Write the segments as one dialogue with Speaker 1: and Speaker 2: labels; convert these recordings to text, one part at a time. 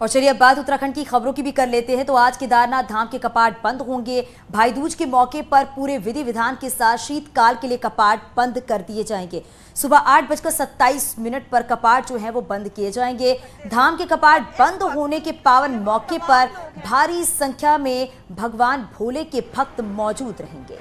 Speaker 1: और चलिए अब बात उत्तराखंड की खबरों की भी कर लेते हैं। तो आज केदारनाथ धाम के कपाट बंद होंगे। भाई दूज के मौके पर पूरे विधि विधान के साथ शीतकाल के लिए कपाट बंद कर दिए जाएंगे। सुबह 8:27 पर कपाट जो है वो बंद किए जाएंगे। धाम के कपाट बंद होने के पावन मौके पर भारी संख्या में भगवान भोले के भक्त मौजूद रहेंगे।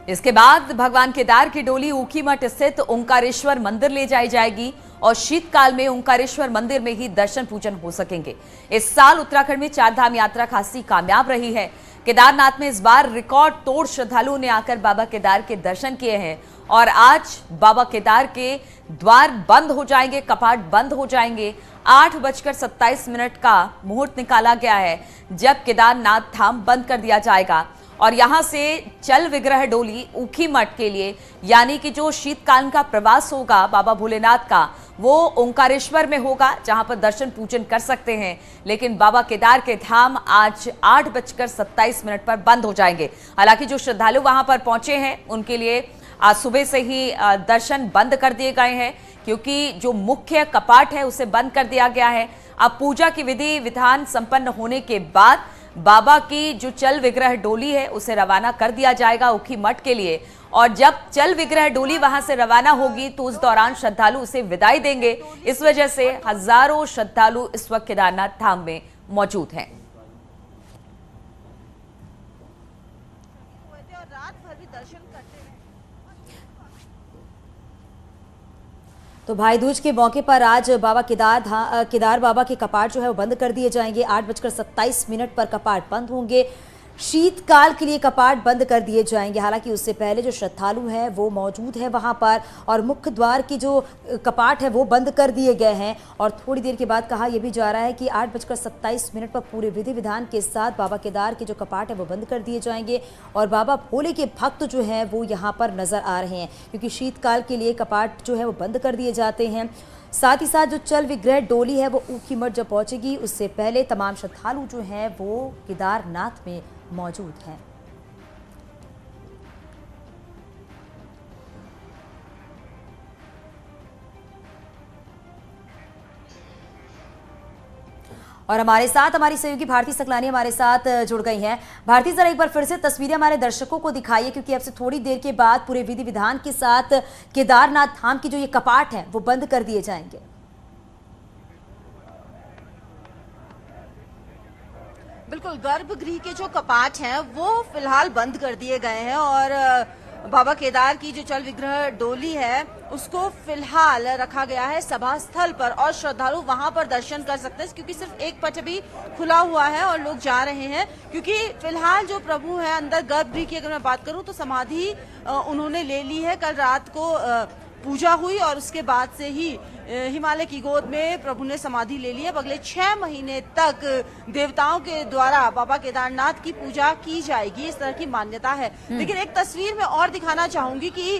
Speaker 2: इसके बाद भगवान केदार की डोली ऊखीमठ स्थित ओंकारेश्वर मंदिर ले जाई जाएगी और शीतकाल में ओंकारेश्वर मंदिर में ही दर्शन पूजन हो सकेंगे। इस साल उत्तराखंड में चारधाम यात्रा खासी कामयाब रही है। केदारनाथ में इस बार रिकॉर्ड तोड़ श्रद्धालुओं ने आकर बाबा केदार के दर्शन किए हैं और आज बाबा केदार के द्वार बंद हो जाएंगे, कपाट बंद हो जाएंगे। 8:27 का मुहूर्त निकाला गया है जब केदारनाथ धाम बंद कर दिया जाएगा और यहां से चल विग्रह डोली ऊखीमठ के लिए यानी कि जो शीतकाल का प्रवास होगा बाबा भोलेनाथ का वो ओंकारेश्वर में होगा, जहां पर दर्शन पूजन कर सकते हैं। लेकिन बाबा केदार के धाम आज 8:27 पर बंद हो जाएंगे। हालांकि जो श्रद्धालु वहां पर पहुंचे हैं उनके लिए आज सुबह से ही दर्शन बंद कर दिए गए हैं क्योंकि जो मुख्य कपाट है उसे बंद कर दिया गया है। अब पूजा की विधि विधान संपन्न होने के बाद बाबा की जो चल विग्रह डोली है उसे रवाना कर दिया जाएगा ऊखीमठ के लिए और जब चल विग्रह डोली वहां से रवाना होगी तो उस दौरान श्रद्धालु उसे विदाई देंगे। इस वजह से हजारों श्रद्धालु इस वक्त केदारनाथ धाम में मौजूद हैं।
Speaker 1: तो भाई दूज के मौके पर आज बाबा केदार बाबा के कपाट जो है वो बंद कर दिए जाएंगे। 8:27 पर कपाट बंद होंगे। शीतकाल के लिए कपाट बंद कर दिए जाएंगे। हालांकि उससे पहले जो श्रद्धालु हैं वो मौजूद है वहां पर और मुख्य द्वार की जो कपाट है वो बंद कर दिए गए हैं। और थोड़ी देर के बाद कहा यह भी जा रहा है कि 8:27 पर पूरे विधि विधान के साथ बाबा केदार के जो कपाट है वो बंद कर दिए जाएंगे और बाबा भोले के भक्त जो हैं वो यहाँ पर नजर आ रहे हैं क्योंकि शीतकाल के लिए कपाट जो है वो बंद कर दिए जाते हैं। साथ ही साथ जो चल विग्रह डोली है वो ऊखीमठ जब पहुंचेगी उससे पहले तमाम श्रद्धालु जो हैं वो केदारनाथ में मौजूद हैं। और हमारे साथ हमारी सहयोगी भारती सकलानी हमारे साथ जुड़ गई हैं। भारती, जरा एक बार फिर से तस्वीरें हमारे दर्शकों को दिखाइए क्योंकि अब से थोड़ी देर के बाद पूरे विधि विधान के साथ केदारनाथ धाम की जो ये कपाट है वो बंद कर दिए जाएंगे।
Speaker 3: बिल्कुल, गर्भगृह के जो कपाट हैं वो फिलहाल बंद कर दिए गए हैं और बाबा केदार की जो चल विग्रह डोली है उसको फिलहाल रखा गया है सभा स्थल पर और श्रद्धालु वहां पर दर्शन कर सकते हैं क्योंकि सिर्फ एक पट भी खुला हुआ है और लोग जा रहे हैं क्योंकि फिलहाल जो प्रभु है अंदर गर्भगृह की अगर मैं बात करूं तो समाधि उन्होंने ले ली है। कल रात को पूजा हुई और उसके बाद से ही हिमालय की गोद में प्रभु ने समाधि ले ली है। अगले 6 महीने तक देवताओं के द्वारा बाबा केदारनाथ की पूजा की जाएगी, इस तरह की मान्यता है। लेकिन एक तस्वीर में और दिखाना चाहूंगी कि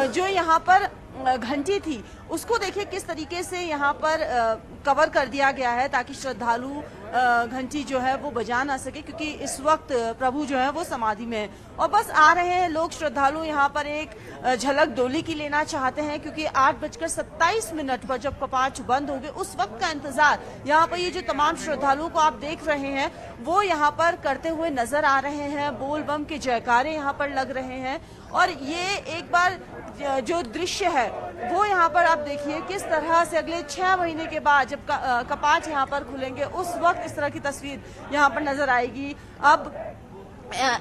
Speaker 3: जो यहाँ पर घंटी थी उसको देखिए किस तरीके से यहाँ पर कवर कर दिया गया है ताकि श्रद्धालु घंटी जो है वो बजा ना सके क्योंकि इस वक्त प्रभु जो है वो समाधि में है और बस आ रहे हैं लोग। श्रद्धालु यहाँ पर एक झलक डोली की लेना चाहते हैं क्योंकि 8:27 पर जब कपाट बंद होंगे उस वक्त का इंतजार यहाँ पर ये जो तमाम श्रद्धालुओं को आप देख रहे हैं वो यहाँ पर करते हुए नजर आ रहे हैं। बोल बम के जयकारे यहाँ पर लग रहे हैं और ये एक बार जो दृश्य है वो यहाँ पर आप देखिए किस तरह से अगले 6 महीने के बाद जब कपाट यहाँ पर खुलेंगे उस वक्त इस तरह की तस्वीर यहाँ पर नजर आएगी। अब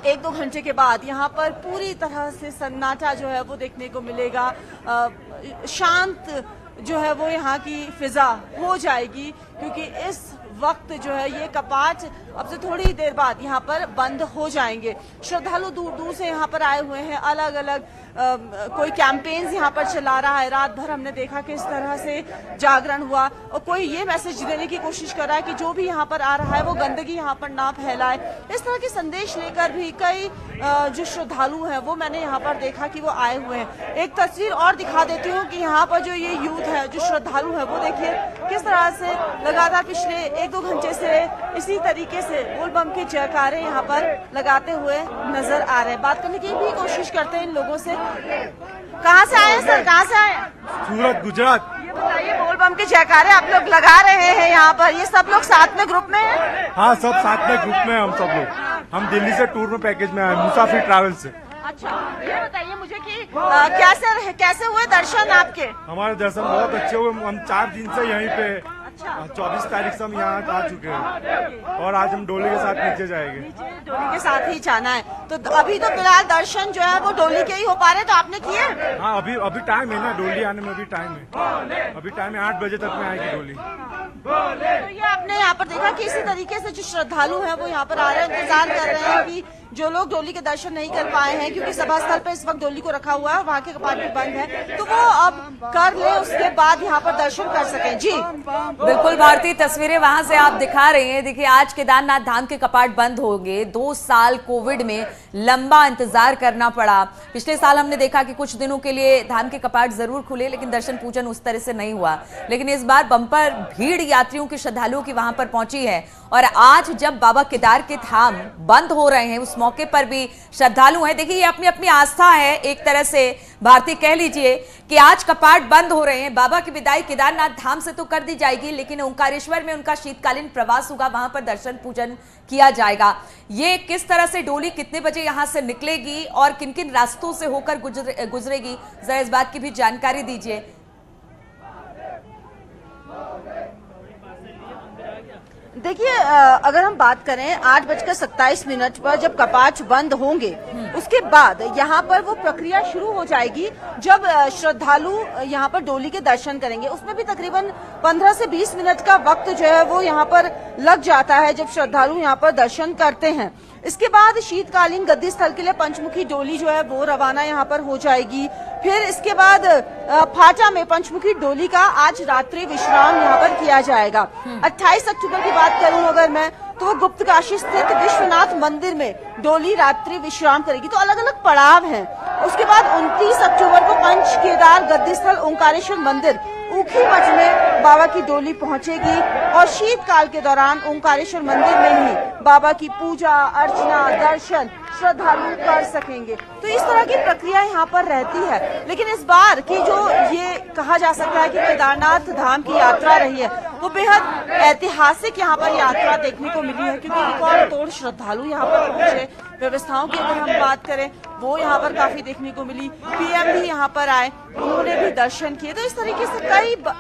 Speaker 3: 1-2 घंटे के बाद यहाँ पर पूरी तरह से सन्नाटा जो है वो देखने को मिलेगा। शांत जो है वो यहाँ की फिजा हो जाएगी क्योंकि इस वक्त जो है ये कपाट अब से थोड़ी देर बाद यहाँ पर बंद हो जाएंगे। श्रद्धालु दूर दूर से यहाँ पर आए हुए हैं, अलग अलग कोई कैंपेन्स यहाँ पर चला रहा है। रात भर हमने देखा कि इस तरह से जागरण हुआ और कोई ये मैसेज देने की कोशिश कर रहा है कि जो भी यहाँ पर आ रहा है वो गंदगी यहाँ पर ना फैलाए। इस तरह के संदेश लेकर भी कई जो श्रद्धालु हैं वो मैंने यहाँ पर देखा कि वो आए हुए हैं। एक तस्वीर और दिखा देती हूँ कि यहाँ पर जो ये यूथ है जो श्रद्धालु है वो देखिए किस तरह से लगातार पिछले 1-2 घंटे से इसी तरीके से बोल बम के जयकारे यहाँ पर लगाते हुए नजर आ रहे हैं। बात करने की भी कोशिश करते हैं इन लोगों से। कहाँ से आए सर, कहाँ से आए?
Speaker 4: सूरत, गुजरात।
Speaker 3: ये बताइए, बोल बम के जयकारे आप लोग लगा रहे हैं यहाँ पर, ये सब लोग साथ में ग्रुप में हैं?
Speaker 4: हाँ, सब साथ में ग्रुप में हम सब लोग। हम दिल्ली से टूर में पैकेज में आए, मुसाफिर ट्रैवल से।
Speaker 3: अच्छा, ये बताइए मुझे कि कैसे हुए दर्शन आपके?
Speaker 4: हमारे दर्शन बहुत अच्छे हुए। हम 4 दिन से यहीं पे 24 तारीख से हम यहाँ आ चुके हैं और आज हम डोली के साथ नीचे जाएंगे।
Speaker 3: डोली के साथ ही जाना है, तो अभी तो फिलहाल दर्शन जो है वो डोली के ही हो पा रहे, तो आपने किए?
Speaker 4: हाँ, अभी टाइम है ना, डोली आने में अभी टाइम है। अभी टाइम है, 8 बजे तक में आएगी डोली।
Speaker 3: तो ये आपने यहाँ पर देखा कि इसी तरीके से जो श्रद्धालु हैं वो यहाँ पर आ रहे हैं, इंतजार कर रहे हैं कि जो लोग डोली के दर्शन नहीं कर पाए हैं, क्योंकि सभा स्थल पर इस वक्त डोली को रखा हुआ है, वहाँ के कपाट भी बंद है, तो वो अब कर ले, उसके बाद यहाँ पर दर्शन कर सकें। जी
Speaker 2: बिल्कुल भारतीय, तस्वीरें वहां से आप दिखा रहे हैं। देखिए, आज केदारनाथ धाम के कपाट बंद होंगे। 2 साल कोविड में लंबा इंतजार करना पड़ा। पिछले साल हमने देखा कि कुछ दिनों के लिए धाम के कपाट जरूर खुले, लेकिन दर्शन पूजन उस तरह से नहीं हुआ। लेकिन इस बार बम्पर भीड़ यात्रियों की, श्रद्धालुओं की वहां पर पहुंची है और आज जब बाबा केदार के धाम बंद हो रहे हैं, उस मौके पर भी श्रद्धालु हैं। देखिए, ये अपनी अपनी आस्था है, एक तरह से भारतीय कह लीजिए कि आज कपाट बंद हो रहे हैं। बाबा की विदाई केदारनाथ धाम से तो कर दी जाएगी, लेकिन ओंकारेश्वर में उनका शीतकालीन प्रवास होगा, वहां पर दर्शन पूजन किया जाएगा। ये किस तरह से डोली कितने बजे यहां से निकलेगी और किन किन रास्तों से होकर गुजरेगी, जरा इस बात की भी जानकारी दीजिए।
Speaker 3: देखिए, अगर हम बात करें 8:27 पर जब कपाट बंद होंगे, उसके बाद यहाँ पर वो प्रक्रिया शुरू हो जाएगी जब श्रद्धालु यहाँ पर डोली के दर्शन करेंगे। उसमें भी तकरीबन 15 से 20 मिनट का वक्त जो है वो यहाँ पर लग जाता है जब श्रद्धालु यहाँ पर दर्शन करते हैं। इसके बाद शीतकालीन गद्दी स्थल के लिए पंचमुखी डोली जो है वो रवाना यहाँ पर हो जाएगी। फिर इसके बाद फाटा में पंचमुखी डोली का आज रात्रि विश्राम यहाँ पर किया जाएगा। 28 अक्टूबर की बात करूं अगर मैं, तो गुप्त काशी स्थित विश्वनाथ मंदिर में डोली रात्रि विश्राम करेगी। तो अलग अलग पड़ाव हैं। उसके बाद 29 अक्टूबर को पंच केदार गद्दी स्थल ओंकारेश्वर मंदिर ऊखी मठ में बाबा की डोली पहुंचेगी और शीतकाल के दौरान ओंकारेश्वर मंदिर में ही बाबा की पूजा अर्चना दर्शन श्रद्धालु कर सकेंगे। तो इस तरह की प्रक्रिया यहाँ पर रहती है। लेकिन इस बार की जो ये कहा जा सकता है कि केदारनाथ धाम की यात्रा रही है, वो बेहद ऐतिहासिक यहाँ पर यात्रा देखने को मिली है, क्योंकि रिकॉर्ड तोड़ श्रद्धालु यहाँ पर पहुंचे। व्यवस्थाओं की अगर हम बात करें, वो यहाँ पर काफी देखने को मिली। पीएम भी यहाँ पर आए, उन्होंने भी दर्शन किए। तो इस तरीके से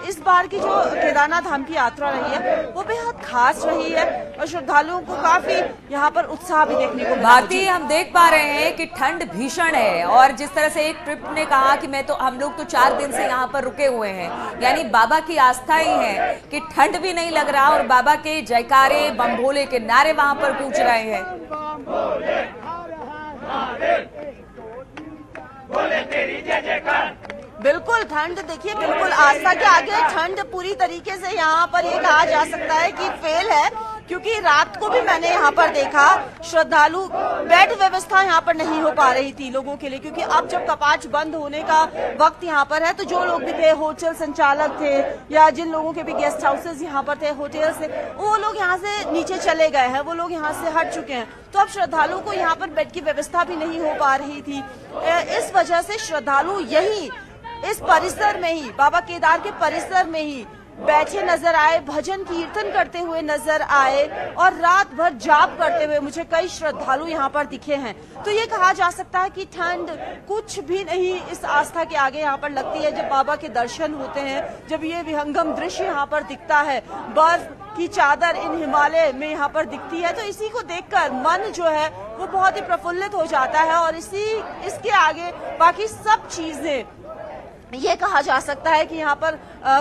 Speaker 3: इस बार की जो केदारनाथ धाम की यात्रा रही है वो बेहद खास रही है और श्रद्धालुओं को काफी यहाँ पर उत्साह भी देखने को मिला।
Speaker 2: भारतीय, हम देख पा रहे हैं कि ठंड भीषण है और जिस तरह से एक ट्रिप ने कहा कि हम लोग तो 4 दिन से यहाँ पर रुके हुए हैं, यानी बाबा की आस्था ही है कि ठंड भी नहीं लग रहा और बाबा के जयकारे बम भोले के नारे वहां पर गूंज रहे हैं।
Speaker 3: बिल्कुल, ठंड देखिए, बिल्कुल आस्था के आगे ठंड पूरी तरीके से यहाँ पर ये कहा जा सकता है कि फेल है, क्योंकि रात को भी मैंने यहाँ पर देखा श्रद्धालु बेड व्यवस्था यहाँ पर नहीं हो पा रही थी लोगों के लिए, क्योंकि अब जब कपाट बंद होने का वक्त यहाँ पर है, तो जो लोग भी थे, होटल संचालक थे या जिन लोगों के भी गेस्ट हाउसेज यहाँ पर थे, होटल से, वो लोग यहाँ से नीचे चले गए हैं, वो लोग यहाँ से हट चुके हैं। तो अब श्रद्धालुओं को यहाँ पर बेड की व्यवस्था भी नहीं हो पा रही थी। इस वजह से श्रद्धालु यही इस परिसर में ही, बाबा केदार के परिसर में ही बैठे नजर आए, भजन कीर्तन करते हुए नजर आए और रात भर जाप करते हुए मुझे कई श्रद्धालु यहाँ पर दिखे हैं। तो ये कहा जा सकता है कि ठंड कुछ भी नहीं इस आस्था के आगे यहाँ पर लगती है। जब बाबा के दर्शन होते हैं, जब ये विहंगम दृश्य यहाँ पर दिखता है, बर्फ की चादर इन हिमालय में यहाँ पर दिखती है, तो इसी को देखकर मन जो है वो बहुत ही प्रफुल्लित हो जाता है और इसके आगे बाकी सब चीजें ये कहा जा सकता है कि यहाँ पर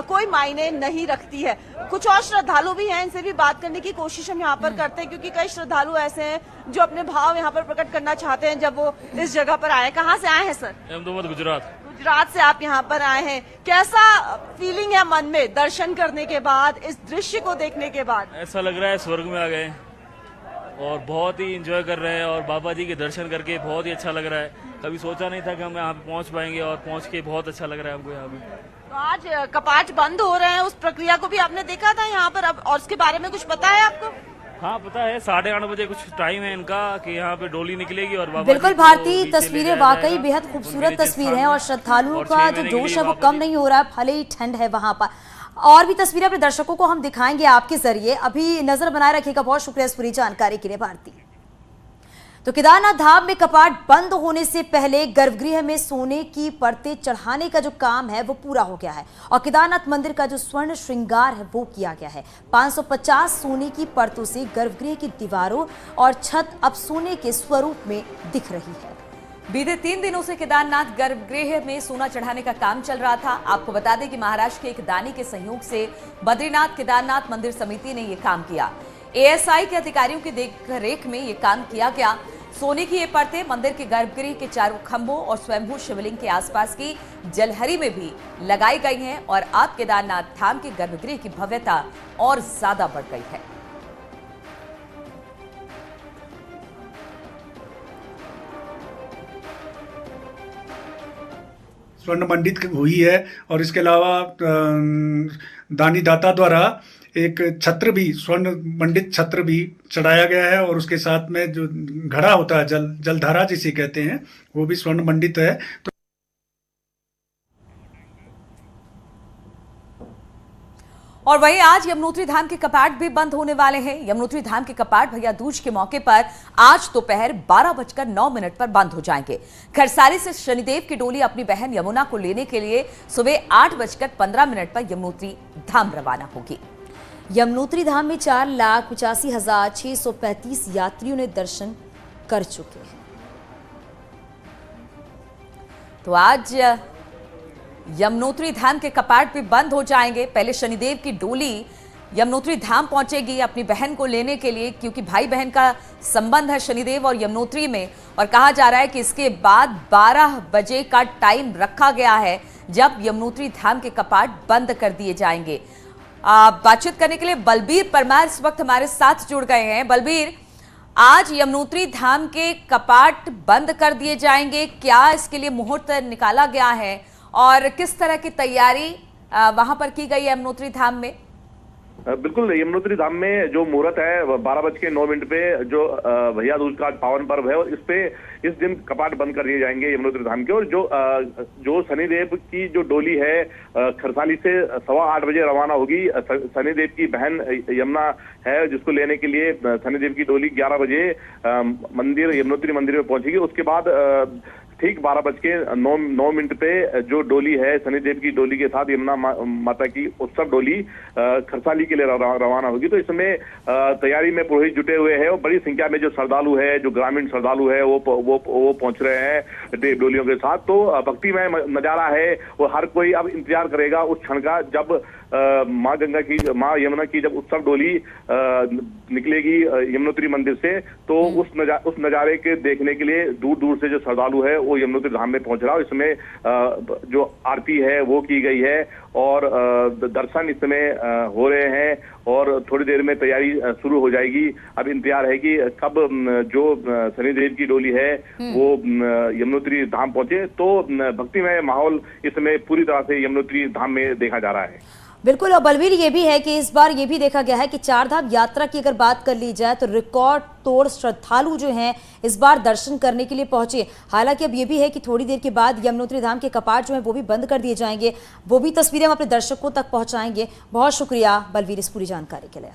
Speaker 3: कोई मायने नहीं रखती है। कुछ और श्रद्धालु भी हैं, इनसे भी बात करने की कोशिश हम यहाँ पर करते हैं, क्योंकि कई श्रद्धालु ऐसे हैं जो अपने भाव यहाँ पर प्रकट करना चाहते हैं जब वो इस जगह पर आए। कहाँ से आए हैं सर?
Speaker 5: अहमदाबाद, गुजरात।
Speaker 3: गुजरात से आप यहाँ पर आए हैं, कैसा फीलिंग है मन में दर्शन करने के बाद, इस दृश्य को देखने के बाद?
Speaker 5: ऐसा लग रहा है स्वर्ग में आ गए और बहुत ही एंजॉय कर रहे हैं और बाबा जी के दर्शन करके बहुत ही अच्छा लग रहा है। कभी सोचा नहीं था कि हम यहाँ पे पहुँच पाएंगे और पहुँच के बहुत अच्छा लग रहा है हमको यहाँ पे।
Speaker 3: तो आज कपाट बंद हो रहे हैं, उस प्रक्रिया को भी आपने देखा था यहाँ पर, अब और उसके बारे में कुछ पता है आपको?
Speaker 5: हाँ पता है, 8:30 बजे कुछ टाइम है इनका कि यहाँ पे डोली निकलेगी और बाबा
Speaker 1: बिल्कुल
Speaker 5: जी को
Speaker 1: भारती,
Speaker 5: नीचे ले
Speaker 1: तस्वीरें
Speaker 5: जाया
Speaker 1: वाकई
Speaker 5: जाएगा
Speaker 1: बेहद
Speaker 5: उनके
Speaker 1: खूबसूरत
Speaker 5: निज
Speaker 1: तस्वीर
Speaker 5: स्थान
Speaker 1: है
Speaker 5: में।
Speaker 1: और श्रद्धालुओं
Speaker 5: और
Speaker 1: का
Speaker 5: 6
Speaker 1: जो
Speaker 5: महीने के
Speaker 1: जोश
Speaker 5: लिए
Speaker 1: है वो
Speaker 5: बाबा
Speaker 1: कम
Speaker 5: जी-
Speaker 1: नहीं हो रहा है, भले ही ठंड है वहां पर। और भी तस्वीरें अपने दर्शकों को हम दिखाएंगे आपके जरिए। अभी नजर बनाए रखिएगा। बहुत शुक्रिया इस पूरी जानकारी के लिए भारती। तो केदारनाथ धाम में कपाट बंद होने से पहले गर्भगृह में सोने की परतें चढ़ाने का जो काम है वो पूरा हो गया है और केदारनाथ मंदिर का जो स्वर्ण श्रृंगार है वो किया गया है। 550 सोने की परतों से गर्भगृह की दीवारों और छत अब सोने के स्वरूप में दिख रही है।
Speaker 2: बीते 3 दिनों से केदारनाथ गर्भगृह में सोना चढ़ाने का काम चल रहा था। आपको बता दें कि महाराष्ट्र के एक दानी के सहयोग से बद्रीनाथ केदारनाथ मंदिर समिति ने यह काम किया। एएसआई के अधिकारियों की देखरेख में यह काम किया गया। सोने की ये परतें मंदिर के गर्भगृह के चारों खंभों और स्वयंभू शिवलिंग के आसपास की जलहरी में भी लगाई गई हैं और अब केदारनाथ धाम के गर्भगृह की भव्यता और ज्यादा बढ़ गई है।
Speaker 6: स्वर्ण मंडित हुई है और इसके अलावा दानी दाता द्वारा एक छत्र भी, स्वर्ण मंडित छत्र भी चढ़ाया गया है और उसके साथ में जो घड़ा होता है, जलधारा जिसे कहते हैं, वो भी स्वर्ण मंडित है। तो
Speaker 2: और वहीं आज यमुनोत्री धाम के कपाट भी बंद होने वाले हैं। यमुनोत्री धाम के कपाट भैया दूज के मौके पर आज दोपहर 12:09 पर बंद हो जाएंगे। खरसाली से शनिदेव की डोली अपनी बहन यमुना को लेने के लिए सुबह 8:15 पर यमुनोत्री धाम रवाना होगी।
Speaker 1: यमुनोत्री धाम में 4,85,635 यात्रियों ने दर्शन कर चुके हैं।
Speaker 2: तो आज यमुनोत्री धाम के कपाट भी बंद हो जाएंगे। पहले शनिदेव की डोली यमुनोत्री धाम पहुंचेगी अपनी बहन को लेने के लिए, क्योंकि भाई बहन का संबंध है शनिदेव और यमुनोत्री में। और कहा जा रहा है कि इसके बाद 12 बजे का टाइम रखा गया है जब यमुनोत्री धाम के कपाट बंद कर दिए जाएंगे। बातचीत करने के लिए बलबीर परमार इस वक्त हमारे साथ जुड़ गए हैं। बलबीर, आज यमुनोत्री धाम के कपाट बंद कर दिए जाएंगे, क्या इसके लिए मुहूर्त निकाला गया है और किस तरह की तैयारी वहां पर की गई है यमुनोत्री धाम में?
Speaker 7: बिल्कुल, यमुनोत्री धाम में जो मुहूर्त है 12:09 पे जो भैया दूज का पावन पर्व है और इस दिन कपाट बंद कर दिए जाएंगे यमुनोत्री धाम के। और जो शनिदेव की जो डोली है खरसाली से 8:15 बजे रवाना होगी। शनिदेव की बहन यमुना है जिसको लेने के लिए शनिदेव की डोली 11 बजे यमुनोत्री मंदिर में पहुंचेगी। उसके बाद ठीक 12:09 पे जो डोली है शनिदेव की डोली के साथ यमुना माता की उत्सव डोली खरसाली के लिए रवाना होगी। तो इसमें तैयारी में पुरोहित जुटे हुए हैं और बड़ी संख्या में जो श्रद्धालु है, जो ग्रामीण श्रद्धालु है वो पहुंच रहे हैं डोलियों के साथ। तो भक्तिमय नजारा है, वो हर कोई अब इंतजार करेगा उस क्षण का जब माँ यमुना की जब उत्सव डोली निकलेगी यमुनोत्री मंदिर से। तो उस नजारे के देखने के लिए दूर दूर से जो श्रद्धालु है वो यमुनोत्री धाम में पहुंच रहा है। इसमें जो आरती है वो की गई है और दर्शन इस समय हो रहे हैं और थोड़ी देर में तैयारी शुरू हो जाएगी। अब इंतजार है कि कब जो शनिदेव की डोली है वो यमुनोत्री धाम पहुंचे। तो भक्तिमय माहौल इस समय पूरी तरह से यमुनोत्री धाम में देखा जा रहा है।
Speaker 1: बिल्कुल, और बलवीर ये भी है कि इस बार ये भी देखा गया है कि चारधाम यात्रा की अगर बात कर ली जाए तो रिकॉर्ड तोड़ श्रद्धालु जो हैं इस बार दर्शन करने के लिए पहुंचे। हालांकि अब ये भी है कि थोड़ी देर के बाद यमुनोत्री धाम के कपाट जो है वो भी बंद कर दिए जाएंगे। वो भी तस्वीरें हम अपने दर्शकों तक पहुंचाएंगे। बहुत शुक्रिया बलवीर इस पूरी जानकारी के लिए।